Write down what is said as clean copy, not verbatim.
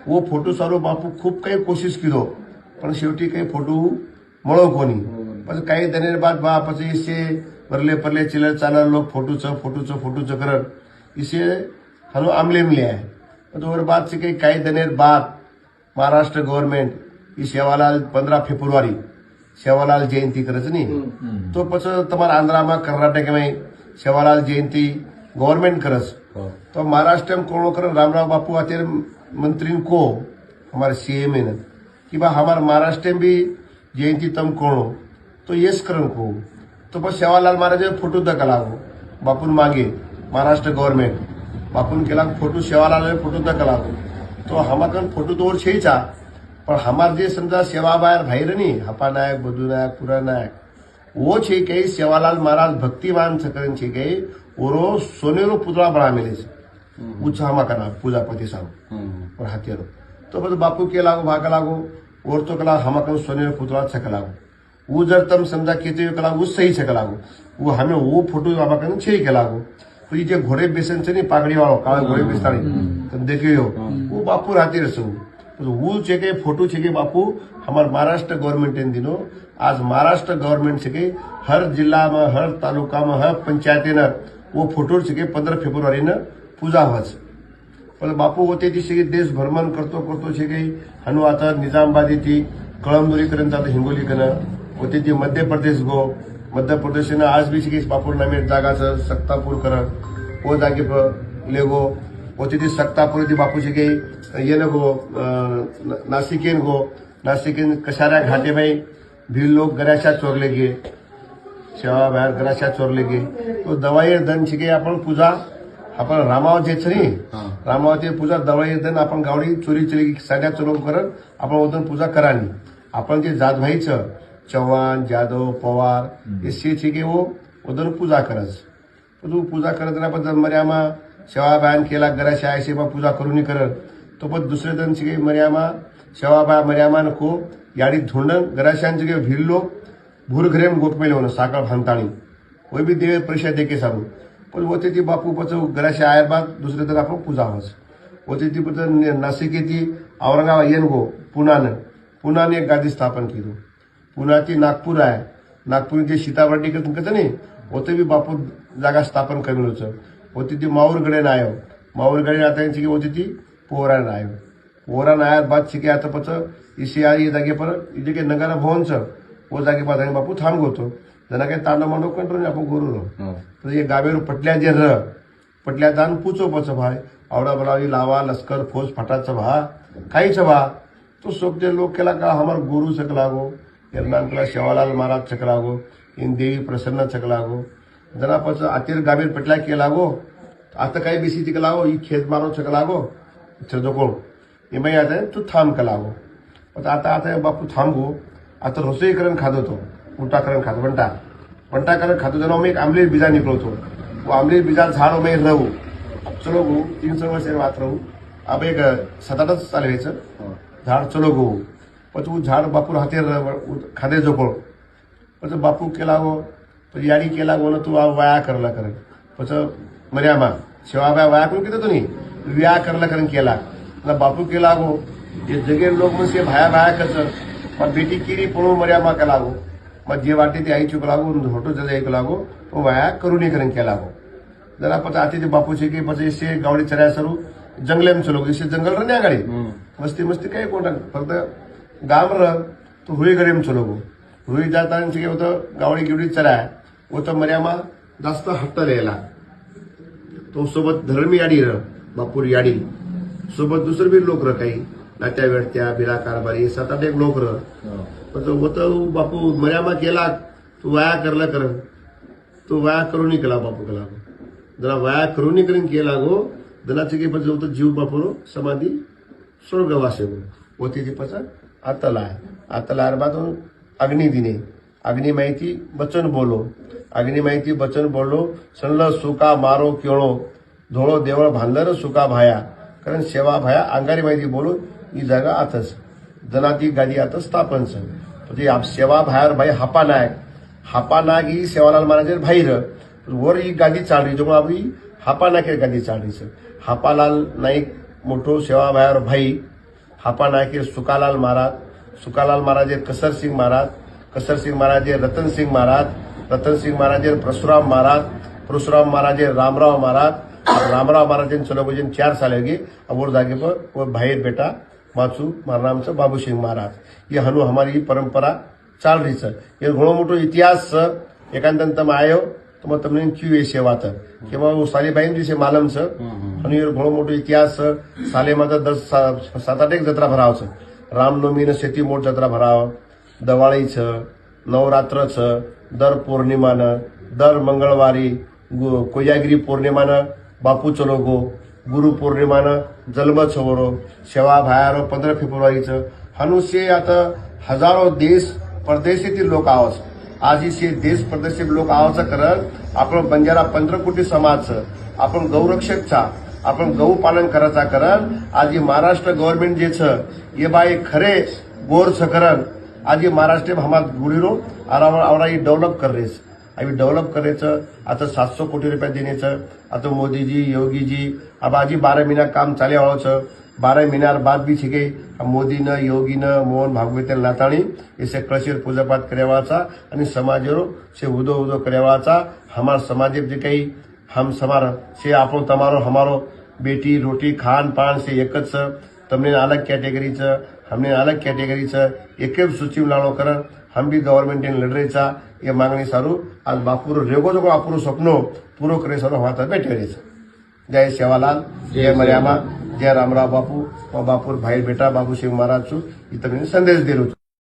वो फोटो सारो बापू खूप काही कोशिश केलो पण शेवटी काही फोटो મળો कोणी પછી काही दिन बाद बा પછી इसे परले परले चिलर चालर लोग फोटोच करत इसे हलो आमले मिले है तो और बात से काही दिन बाद महाराष्ट्र गवर्नमेंट ई सेवालाल 15 फेब्रुआरी सेवालाल जयंती करच नहीं तो પછી તમારા આંધ્રામાં કર્ણાટકમાં सेवालाल जयंती गवर्नमेंट करस तो महाराष्ट्र में कौन कर रामराव बापू आते मंत्री को हमारे सीएम है कि बा हमारे महाराष्ट्र में भी जयंती तम कौन तो यस करन को तो बस सेवालाल महाराज फोटो दकलागो बापून मागे महाराष्ट्र गवर्नमेंट बापून केला फोटो सेवालाल फोटो दकलागो तो हमाकन फोटो तो और छे चा पण हमार जे समजा सेवा बाहेर भाईर नहीं हपा नायक बधु नायक पुरा नायक वो छे कई सेवालाल महाराज भक्तिवान सकरन छे कई ओरो सोनेरो पुतळा बना मिले छे उच्छा हमा करना पूजा पति साहब और हाथियारो तो बस बापू के लागो भाग लागो और तो कला हमाकन सोनेरो पुतळा छक लागो वो जर तम समझा केते कला वो सही छक लागो वो हमें वो फोटो हमाकन छे के लागो तो ये घोड़े बेसन से नहीं पागड़ी वालो काले घोड़े बेसतानी तुम देखियो वो बापू रहते रसो तो वो छे के फोटो छे के बापू हमार महाराष्ट्र गवर्नमेंट इन दिनों आज महाराष्ट्र गवर्नमेंट से के हर जिला में हर तालुका में हर पंचायत न वो फोटो से के 15 फेब्रुआरी न पूजा होच पण बापू होते दिवशी देश भ्रमण करतो छे के हनु आता निजामाबादी थी कळमनुरी पर्यंत जातो हिंगोली कन होते ती मध्य प्रदेश गो मध्य प्रदेश ने आज भी के बापू नामे जागाचं सक्तापूर कर वो जागे पर लेगो होते ती सक्तापूर ती बापू के ये न गो नासिकेन गो नासिकेन कशारा घाटे में भी लोग गराशा चोरले गे सेवा बाहेर गराशा चोरले गे तो दवाई दन छिके आपण पूजा आपण रामाव जे छनी रामाव ते पूजा दवाई दन आपण गावडी चोरी चोरी साड्या चोरून करत आपण ओदन पूजा करानी आपण जे जात भाईच चव्हाण जादव पवार ये से छिके वो ओदन पूजा करस तो पूजा करत ना पण मर्यामा सेवा बायन केला गराशा ऐसे बा पूजा करूनी करत तो पण दुसरे दन छिके मर्यामा सेवा बाय मर्यामा नको याडी धुंडन गराशांचे के भिल्लो भूरघरेम गोटमेले होना साकळ भांताणी वो भी देव परिषद देके सारू पण होते ती बापू पच गराशा आया बाद दुसरे दिन आपण पूजा होस होते ती पच नाशिक ती औरंगाबाद येन गो पुनाने एक गादी स्थापन की पुनाची नागपूर आहे नागपूर जे सीताबर्डी कसं नाही होते भी बापू जागा स्थापन करेल होती ती माऊरगडे नायो माऊरगडे आता यांची होती ती पोहरा नायो पोहरा नाया बाद शिके आता पच इसी आई जागे पर इजे के नगारा भवन छ वो जागे बाद बापू थांब गोतो जना काही तांडव मांडव कंट्रोल आपण गोरू तो ये गावेर पटल्या जे र पटल्या दान पूचो पच भाई आवडा बलावी लावा लश्कर फौज फटाचं भा काहीच भा तो सोबते लोग केला का हमार गुरु सकलागो एरनानकला सेवालाल महाराज सकलागो इन देवी प्रसन्न सकलागो जना पच आतिर गावेर पटल्या केलागो आता काही बीसी तिकलागो ई खेत मारो सकलागो छदोको ये मैं आता तू थांब कलागो आता बापू थांबो आता रसोई करण खातो तो उलटा करण खातो वंटा करण खातो जना मैं एक आमलेट बीजा निकलतो वो आमलेट बीजा झाड़ में रहू चलो गो 300 वर्ष बात रहू अब एक 7-8 चालवायचं झाड चलो गो પછી હું ઝાડ બાપુ હાથે ખાધે જોકો પછી બાપુ કેલા ગો પછી યાડી કેલા ગો તું આ વાયા કરલા કરે પછી મર્યામાં સેવા વાયા કરું કીધું નહીં વ્યા કરલા કરીને કેલા અને બાપુ કેલા ગો ये जगे लोग मुझसे भाया भाया कसर पर बेटी कीरी पळो मर्यामा कलागो मग जे वाटे ते आई चुक लागो होटो जले एक लागो तो वाया करूनी करें के लागो जरा पता आती ते बापू छे के પછી से गावडी चराया सरू जंगले में चलो इसे जंगल रने गाड़ी मस्ती मस्ती काय कोणा फक्त गाम र तो हुई गडे में चलो हुई जाता छे होतो गावडी गिवडी चराया वो तो मर्यामा जास्त हट्ट लेला तो सोबत धर्मी याडी र बापूर याडी सोबत दुसरे भी लोक र काही नाट्या वेळत्या बिरा कारभारी 7-8 एक लोक र होतं बापू मर्यामा केला तू वाया करला कर तू वाया करून केला बापू केला जरा वाया करून करून केला गो जनाचे के પછી होतं जीव बापूरो समाधी स्वर्गवासे गो होती ती पचा आतला बाद अग्नि दिने अग्नि माहिती बचन बोलो सणल सुका मारो केळो धोळो देवळ भांदर सुका भाया कारण सेवा भाया अंगारी माहिती बोलो ही जागा आतच जनाती गादी आता स्थापन म्हणजे सेवा भायर भाई हापा नायक ही सेवालाल महाराज भाईर वर ही गादी चालरी जो आपली हापा नायक गादी चालरी हापालाल नाईक मोठो सेवा भायर भाई हापा नायके सुकालाल महाराज कसरसिंग महाराज रतनसिंग महाराज परशुराम महाराज रामराव महाराज चलो वजन 4 साल होगी अब वो जागे पर वो भाई बेटा माचू मारा नाम से बाबू सिंह महाराज ये हनु हमारी परंपरा चाल रही है ये घणो मोटो इतिहास एकांतन तम आयो तो तमने क्यू ए सेवा था कि वो सालीबाई दिवसे मालम छ અને એ ઘણો મોટો ઇતિહાસ સાલેમાં તો 7-8 જત્રા ભરાવ છે રામનવમી ને સેતી મોટ જત્રા ભરાવ દિવાળી છે નવરાત્ર છે દર પૂર્ણિમાને દર મંગળવારી કોજાગરી પૂર્ણિમાને બાપુ ચલોગો ગુરુ પૂર્ણિમાને જન્મ છોરો સેવા ભાયારો 15 ફેબ્રુઆરી છે હનુષ્ય आता हजारो देश परदेशातील लोक आवाज आज इसे देश परदेशातील लोक आवाज करत आपण बंजारा 15 कोटी समाज आपण गौरक्षक छा आपण गौ पालन करायचा करन आज महाराष्ट्र गव्हर्नमेंट जे छ ये बाई खरे गोर छ करन आज महाराष्ट्र हमार गुडीरो आवडा डेव्हलप करेस अभी डेव्हलप करायचं आता 700 कोटी रुपये देण्याचं आता मोदीजी योगीजी अब आजी 12 महीना काम चाले वाळो छ 12 महीना बाद भी छे मोदी न योगी न मोहन भागवत लाताणी ऐसे कळशीर पूजापाठ करवाचा आणि समाजरो से उदो उदो करवाचा हमार समाज जे काही हम समार से आपो तमारो हमारो बेटी रोटी खान पान से एक तमने अलग कैटेगरी छ हमने अलग कैटेगरी छ एक सूची लाणो करन हम भी गवर्नमेंट लड़ रहे छा ये मांगणी सारू आज बापूर रेगो जो बापूर स्वप्नो पूरो करे सारू हमारा बैठे रहे छ जय सेवालाल जय मर्यामा जय रामराव बापू बापूर भाई बेटा बाबू सिंह महाराज छु इतने संदेश दे रहा